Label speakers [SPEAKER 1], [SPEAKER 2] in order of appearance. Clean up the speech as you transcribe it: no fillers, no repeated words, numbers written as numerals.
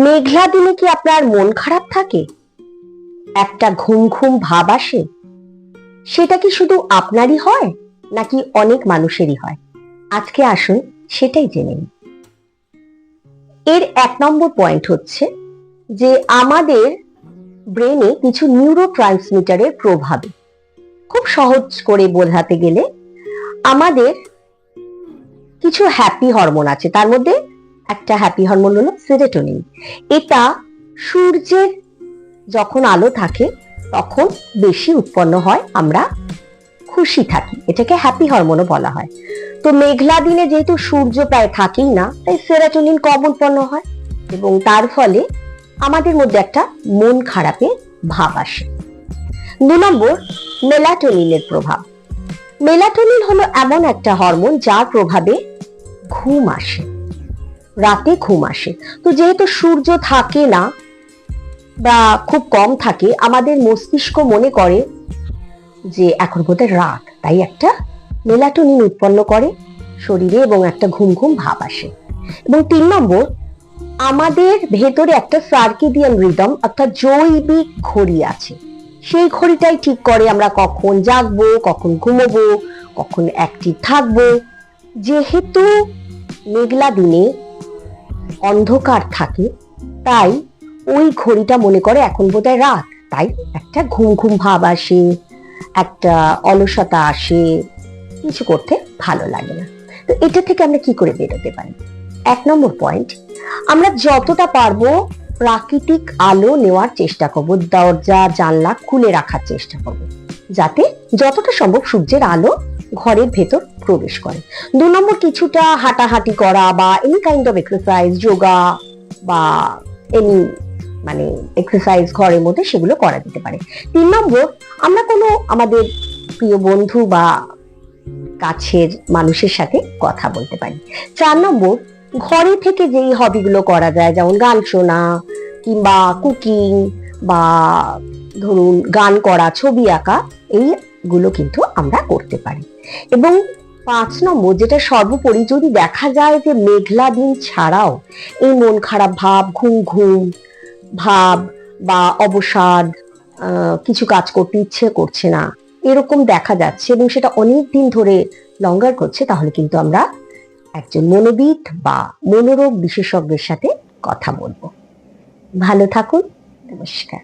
[SPEAKER 1] মেঘলা দিনে কি আপনার মন খারাপ থাকে, একটা ঘুম ঘুম ভাব আসে? সেটা কি শুধু আপনারই হয় নাকি অনেক মানুষেরই হয়? আজকে আসুন সেটাই জেনে নিই। এর 1 নম্বর পয়েন্ট হচ্ছে যে আমাদের ব্রেনে কিছু নিউরো ট্রান্সমিটারের প্রভাবে, খুব সহজ করে বোঝাতে গেলে আমাদের কিছু হ্যাপি হরমোন আছে, তার মধ্যে একটা হ্যাপি হরমোন হলো সেরোটোনিন। এটা সূর্যের যখন আলো থাকে তখন বেশি উৎপন্ন হয়, আমরা খুশি থাকি, এটাকে হ্যাপি হরমোনও বলা হয়। তো মেঘলা দিনে যেহেতু সূর্য প্রায় থাকেই না, তাই সেরোটোনিন কম উৎপন্ন হয় এবং তার ফলে আমাদের মধ্যে একটা মন খারাপের ভাব আসে। 2 নম্বর, মেলাটোনিনের প্রভাব। মেলাটোনিন হলো এমন একটা হরমোন যার প্রভাবে ঘুম আসে, রাতে ঘুম আসে। তো যেহেতু সূর্য থাকে না বা খুব কম থাকে, আমাদের মস্তিষ্ক মনে করে যে এখন বোধহয় রাত, তাই একটা মেলাটোনিন উৎপন্ন করে শরীরে এবং একটা ঘুম ঘুম ভাব আসে। এবং 3 নম্বর, আমাদের ভেতরে একটা সার্কেডিয়ান রিদম অর্থাৎ জৈবিক ঘড়ি আছে। সেই ঘড়িটাই ঠিক করে আমরা কখন জাগবো, কখন ঘুমোবো, কখন অ্যাক্টিভ থাকবো। যেহেতু মেঘলা দিনে অন্ধকার থাকে, তাই ওই ঘড়িটা মনে করে এখন বোধহয় রাত, তাই একটা ঘুম ঘুম ভাব আসে, একটা অলসতা আসে, কিছু করতে ভালো লাগে না। তো এটা থেকে আমরা কি করে বেরোতে পারি? 1 নম্বর পয়েন্ট, আমরা যতটা পারবো প্রাকৃতিক আলো নেওয়ার চেষ্টা করব, দরজা জানলা খুলে রাখার চেষ্টা করব, যাতে যতটা সম্ভব সূর্যের আলো ঘরের ভেতর প্রবেশ করে। 2 নম্বর, কিছুটা হাঁটাহাঁটি করা বা any kind of exercise, yoga বা এনি মানে এক্সারসাইজ ঘরের মধ্যে, সেগুলো করা যেতে পারে। 3 নম্বর, আমরা কোনো আমাদের প্রিয় বন্ধু বা কাছের মানুষের সাথে কথা বলতে পারি। 4 নম্বর, ঘরে থেকে যেই হবিগুলো করা যায়, যেমন গান শোনা কিংবা কুকিং বা ধরুন গান করা, ছবি আঁকা, এইগুলো কিন্তু আমরা করতে পারি। এবং 5 নম্বর, যেটা সর্বোপরি, যদি দেখা যায় যে মেঘলা দিন ছাড়াও এই মন খারাপ ভাব, ঘুম ঘুম ভাব বা অবসাদ, কিছু কাজ করতে ইচ্ছে করছে না, এরকম দেখা যাচ্ছে এবং সেটা অনেক দিন ধরে লঙ্গার করছে, তাহলে কিন্তু আমরা একজন মনোবিদ বা মনোরোগ বিশেষজ্ঞের সাথে কথা বলবো। ভালো থাকুন। নমস্কার।